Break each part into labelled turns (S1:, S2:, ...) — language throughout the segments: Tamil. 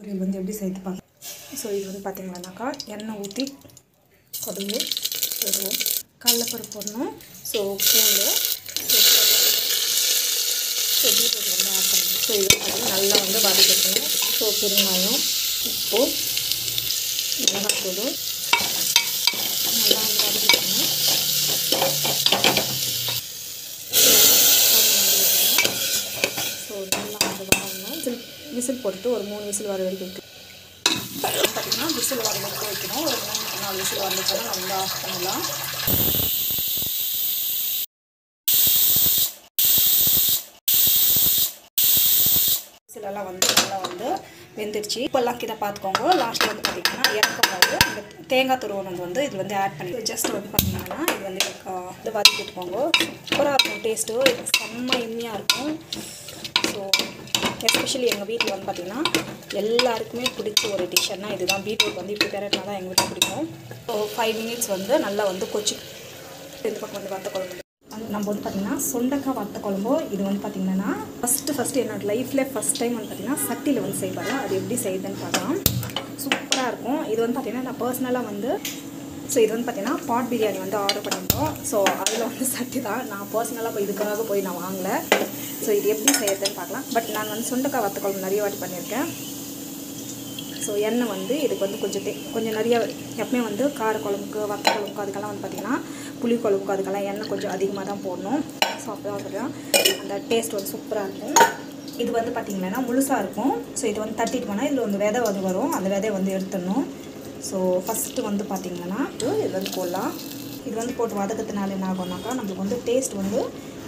S1: இது வந்து எப்படி செய்து பார்க்கலாம். ஸோ இது வந்து பார்த்திங்கன்னாக்கா எண்ணெய் ஊற்றி கடுகு போடுவோம், கடலைப்பருப்பு போடணும், ஸோ பூண்டு, ஸோ பீட்ரூட் வந்து ஆட் பண்ணணும். ஸோ இது பார்த்திங்கன்னா நல்லா வந்து வதக்கிக்கணும். ஸோ பெருங்காயம், உப்பு, மிளகாத்தூள் நல்லா வந்து வதக்கிக்கணும். ஸோ நல்லா வந்து வதங்கணும். விசில் போட்டுட்டு ஒரு 3 விசில் வர வரைக்கும் வைக்கணும். பார்த்திங்கன்னா விசில் வர வரைக்கும் வைக்கணும். ஒரு 3-4 விசில் வந்துச்சுன்னா நம்ம ஆஃப் பண்ணலாம். விசிலெல்லாம் வந்து நல்லா வந்து வெந்துடுச்சு. இப்போல்லாம் கிட்ட பார்த்துக்கோங்க. லாஸ்ட்டில் வந்து பார்த்திங்கன்னா இறக்கும்போது இந்த தேங்காய் துருவல் வந்து இது வந்து ஆட் பண்ணி ஜஸ்ட் வந்து பார்த்திங்கன்னா இது வந்து இது வதக்கி விட்டுக்கோங்க. சூப்பராக இருக்கும் டேஸ்ட்டு, செம்ம இனிமையாக இருக்கும். ஸோ எஸ்பெஷலி எங்கள் வீட்டில் வந்து பார்த்திங்கன்னா எல்லாருக்குமே பிடிச்ச ஒரு டிஷ்ஷன்னா இதுதான். பீட்ரூட் வந்து இப்படி பெரட்டினா தான் எங்கள் வீட்டில் பிடிக்கும். ஸோ 5 மினிட்ஸ் வந்து நல்லா வந்து கொச்சி இந்த பக்கம் வந்து வத்த குழம்பு நம்ம வந்து பார்த்திங்கன்னா சுண்டக்காய் வத்த குழம்பு. இது வந்து பார்த்திங்கன்னா ஃபஸ்ட்டு என்னோடய லைஃப்பில் ஃபஸ்ட் டைம் வந்து பார்த்திங்கன்னா சட்டியில் வந்து செய்வாங்க. அது எப்படி செய்யுதுன்னு பார்க்கலாம். சூப்பராக இருக்கும். இது வந்து பார்த்திங்கன்னா நான் பர்சனலாக வந்து ஸோ இது வந்து பார்த்திங்கன்னா பாட் பிரியாணி வந்து ஆர்டர் பண்ணியிருந்தோம். ஸோ அதில் வந்து சட்டி தான் நான் பர்சனலாக போய் இதுக்காக போய் நான் வாங்கலை. ஸோ இது எப்படி செய்யறதுன்னு பார்க்கலாம். பட் நான் வந்து சுண்டக்காய் வத்த குழம்பு நிறைய வாட்டி பண்ணியிருக்கேன். ஸோ எண்ணெய் வந்து இதுக்கு வந்து கொஞ்சம் நிறைய எப்பவுமே வந்து கார குழம்புக்கு வத்த குழம்புக்கு அதுக்கெல்லாம் வந்து பார்த்திங்கன்னா புளி குழம்புக்கு அதுக்கெல்லாம் எண்ணெய் கொஞ்சம் அதிகமாக தான் போடணும். ஸோ அப்போ தான் அந்த டேஸ்ட் வந்து சூப்பராக இருக்கும். இது வந்து பார்த்திங்கன்னா முழுசாக இருக்கும். ஸோ இது வந்து தட்டிட்டு போனால் இதில் வந்து விதை வந்து வரும். அந்த விதையை வந்து எடுத்துடணும். ஸோ ஃபஸ்ட்டு வந்து பார்த்திங்கன்னா இது வந்து போடலாம். இது வந்து போட்டு வதக்கிறதுனால என்ன ஆகும்னாக்கா நம்மளுக்கு வந்து டேஸ்ட் வந்து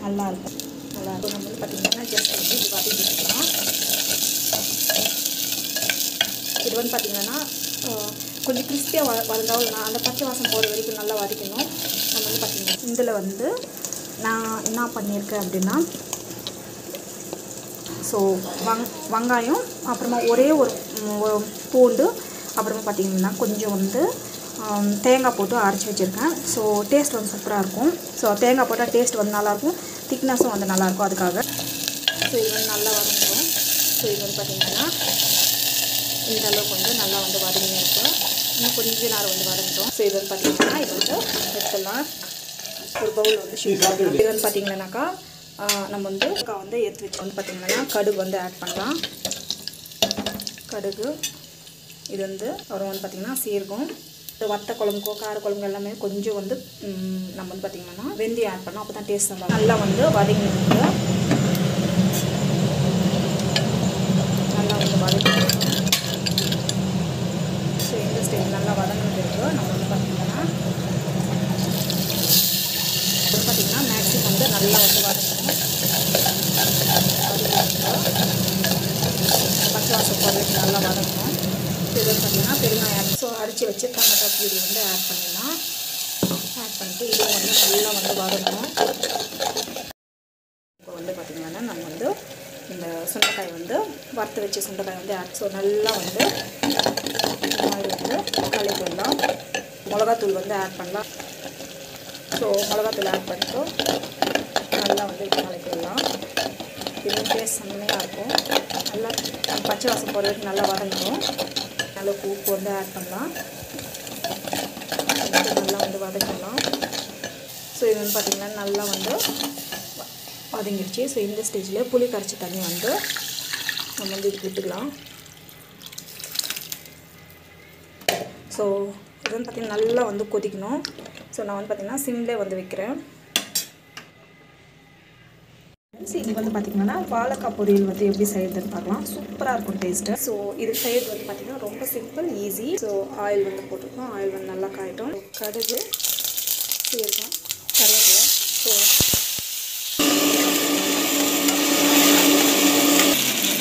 S1: நல்லாயிருக்கும். நல்லாயிருக்கும். நம்ம வந்து பார்த்திங்கன்னா ஜஸ்ட் வந்து இது வதக்கிக்கலாம். இது வந்து பார்த்திங்கன்னா கொஞ்சம் கிறிஸ்பியாக வளர்ந்தாலும் நான் அந்த பச்சை வாசம் போகிற வரைக்கும் நல்லா வதக்கணும். நம்ம வந்து பார்த்திங்கன்னா இதில் வந்து நான் என்ன பண்ணியிருக்கேன் அப்படின்னா ஸோ வெங்காயம், அப்புறமா ஒரே ஒரு பூண்டு, அப்புறமா பார்த்திங்கன்னா கொஞ்சம் வந்து தேங்காய் போட்டு அரைச்சி வச்சுருக்கேன். ஸோ டேஸ்ட் வந்து சூப்பராக இருக்கும். ஸோ தேங்காய் போட்டால் டேஸ்ட் வந்து நல்லாயிருக்கும், திக்னஸும் வந்து நல்லாயிருக்கும். அதுக்காக ஸோ இது வந்து நல்லா வதங்கும். ஸோ இது வந்து பார்த்திங்கன்னா இந்த அளவுக்கு வந்து நல்லா வந்து வதங்கி இருக்கும். இன்னும் கொஞ்சம் நேரம் வந்து வதங்கிட்டோம். ஸோ இது வந்து பார்த்திங்கன்னா இது வந்து எடுத்துடலாம். ஒரு பவுல் வந்து இது வந்து பார்த்திங்கன்னாக்கா நம்ம வந்து எடுத்து வச்சு வந்து பார்த்திங்கன்னா கடுகு வந்து ஆட் பண்ணலாம். கடுகு இது வந்து அப்புறம் வந்து பார்த்திங்கன்னா சீரகம், வத்த குழம்புக்கோ கார குழம்பு எல்லாமே கொஞ்சம் வந்து நம்ம வந்து பார்த்திங்கன்னா வெந்தயம் ஆட் பண்ணோம். அப்போ தான் டேஸ்ட் நல்லா வந்து வதங்கிட்டு நல்லா வந்து வதக்கி. ஸோ இந்த ஸ்டேஜ் நல்லா வதங்கிட்டு நம்ம வந்து பார்த்திங்கன்னா மேக்ஸிமம் வந்து நல்லா வந்து வதக்கணும். பச்சை வாசம் போடுறதுக்கு நல்லா வதக்கணும். இது வந்து பார்த்திங்கன்னா பெருங்காயம் ஸோ அரைச்சி வச்சு டொமேட்டோ பியூரி வந்து ஆட் பண்ணிடலாம். ஆட் பண்ணிட்டு இது வந்து நல்லா வந்து வதக்கணும். இப்போ வந்து பார்த்திங்கன்னா நம்ம வந்து இந்த சுண்டைக்காய் வந்து வறுத்து வச்ச சுண்டைக்காய் வந்து ஆட் ஸோ நல்லா வந்து இந்த மாதிரி வந்து கலக்கி விடலாம். மிளகாத்தூள் வந்து ஆட் பண்ணலாம். ஸோ மிளகாத்தூள் ஆட் பண்ணிட்டு நல்லா வந்து கலக்கி விடலாம். இது டேஸ்ட் செம்மையாக இருக்கும். நல்லா பச்சை வாசம் போகிற வரைக்கும் நல்லா வதங்கணும். நல்லா உப்பு வந்து ஆட் பண்ணலாம். நல்லா வந்து வதக்கலாம். ஸோ இது வந்து பார்த்திங்கன்னா நல்லா வந்து வதங்கிடுச்சு. ஸோ இந்த ஸ்டேஜில் புளி கரைச்சி தண்ணி வந்து நம்ம வந்து இதுக்கு விட்டுக்கலாம். ஸோ இது வந்து பார்த்திங்கன்னா நல்லா வந்து கொதிக்கணும். ஸோ நான் வந்து பார்த்திங்கன்னா சிம்லேயே வந்து வைக்கிறேன். இது வந்து பார்த்திங்கன்னா வாழைக்காய் பொரியல் வந்து எப்படி செய்யறதுன்னு பார்க்கலாம். சூப்பராக இருக்கும் டேஸ்ட்டு. ஸோ இது செய்யறது வந்து பார்த்திங்கன்னா ரொம்ப சிம்பிள், ஈஸி. ஸோ ஆயில் வந்து போட்டிருக்கோம். ஆயில் வந்து நல்லா காயிட்டோம். கடுகு, சீரகம், கருவேப்பிலை. ஸோ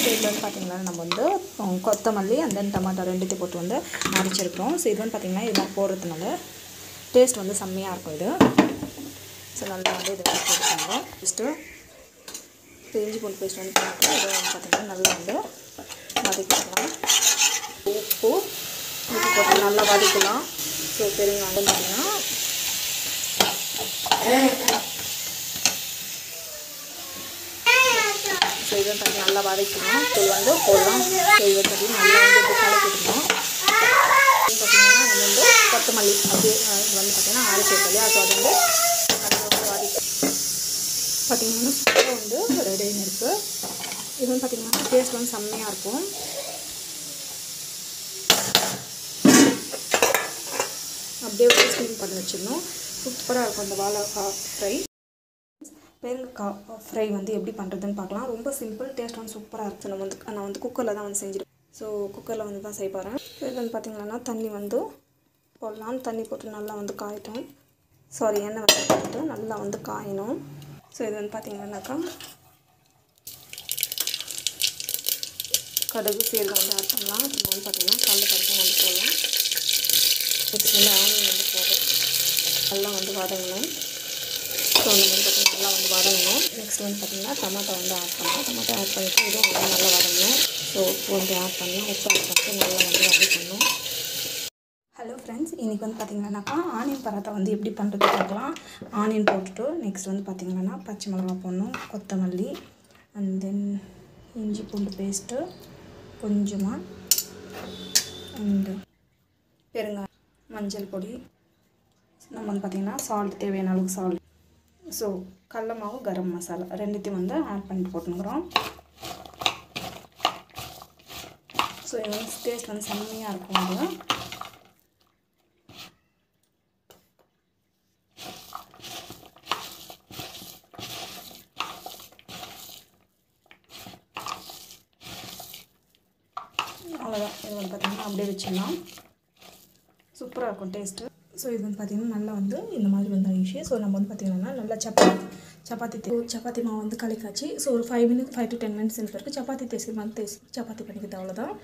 S1: இதில் வந்து பார்த்திங்கன்னா நம்ம வந்து கொத்தமல்லி அண்ட் தென் டமாட்டோ ரெண்டுத்தையும் போட்டு வந்து அரைச்சிருக்கிறோம். ஸோ இது வந்து பார்த்திங்கன்னா இது மாதிரி போடுறதுனால டேஸ்ட் வந்து செம்மையாக இருக்கும் இது. ஸோ நல்லா வந்து இதை போட்டுருக்காங்க. ஃபஸ்ட்டு இஞ்சி பூண்டு பேஸ்ட் வந்து போட்டு இதை வந்து பார்த்திங்கன்னா நல்லா வந்து வதக்கிக்கலாம். உப்பு போட்டு நல்லா வதக்கலாம். ஸோ பெருங்காயம் பார்த்திங்கன்னா ஸோ இதை பார்த்திங்கன்னா நல்லா வதக்கணும். தூள் வந்து போடலாம். ஸோ இதை பார்த்திங்கன்னா நல்லா வந்து வச்சுருக்கோம் இல்லையா, ஸோ அது வந்து நல்லா வந்து பார்த்திங்கன்னா சூப்பராக வந்து ரெடின்னு இருக்குது. இது வந்து பார்த்திங்கன்னா டேஸ்ட் வந்து செம்மையாக இருக்கும். அப்படியே ஸ்டீம் பண்ணி வச்சிடணும். சூப்பராக இருக்கும் அந்த வாழைக்காய் ஃப்ரை. பேரிக்காய் ஃப்ரை வந்து எப்படி பண்ணுறதுன்னு பார்க்கலாம். ரொம்ப சிம்பிள், டேஸ்ட் வந்து சூப்பராக இருக்குது. நான் வந்து குக்கரில் தான் வந்து செஞ்சுருக்கேன். ஸோ குக்கரில் வந்து தான் செய்ய போகிறேன். இது வந்து பார்த்திங்கன்னா தண்ணி வந்து போடலாம். தண்ணி போட்டு நல்லா வந்து காயட்டும். எண்ணெய் வந்து போட்டு நல்லா வந்து காயணும். ஸோ இது வந்து பார்த்திங்கன்னாக்கா கடுகு சீரகம் வந்து ஆட் பண்ணலாம். அப்புறம் வந்து பார்த்திங்கன்னா கடலைப்பருப்பும் வந்து போடலாம். நெக்ஸ்ட் வந்து ஆனியன் வந்து போடுறோம். நல்லா வந்து வதங்கணும். ஸோ அந்த மாதிரி பார்த்திங்கன்னா நல்லா வந்து வதங்கணும். நெக்ஸ்ட் வந்து பார்த்திங்கன்னா டமாட்டோ வந்து ஆட் பண்ணலாம். டமாட்டோ ஆட் பண்ணிவிட்டு இதுவும் வந்து நல்லா வதங்கணும். ஸோ உப்பு வந்து ஆட் பண்ணலாம். உப்பு ஆட் பண்ணிட்டு நல்லா வந்து வதக்கணும். ஹலோ ஃப்ரெண்ட்ஸ், இன்றைக்கி வந்து பார்த்திங்கன்னாக்கா ஆனியன் பராத்தா வந்து எப்படி பண்ணுறது பார்க்கலாம். ஆனியன் போட்டுட்டு நெக்ஸ்ட் வந்து பார்த்திங்கன்னா பச்சை மிளகா போடணும், கொத்தமல்லி, அண்ட் தென் இஞ்சி பூண்டு பேஸ்ட்டு கொஞ்சமாக, அண்டு பெருங்காயம், மஞ்சள் பொடி, நம்ம வந்து பார்த்திங்கன்னா சால்ட் தேவையான அளவுக்கு சால்ட், ஸோ கடல மாவு, கரம் மசாலா ரெண்டுத்தையும் வந்து ஆட் பண்ணிட்டு போட்டுனுக்குறோம். ஸோ இது வந்து டேஸ்ட் வந்து செம்மையாக இருக்கும். அது அவ்வளோதான். இது வந்து பார்த்திங்கன்னா அப்படியே வச்சிடலாம். சூப்பராக இருக்கும் டேஸ்ட்டு. ஸோ இது வந்து பார்த்திங்கன்னா நல்லா வந்து இந்த மாதிரி வந்து ஆயிடுச்சு. ஸோ நம்ம வந்து பார்த்திங்கன்னா நல்லா சப்பாத்தி மாவு வந்து கலக்காச்சு. ஸோ ஒரு 5 to 10 மினிட்ஸ் இருக்குது. சப்பாத்தி தேய்ச்சி சப்பாத்தி பண்ணிக்கிறது, அவ்வளோதான்.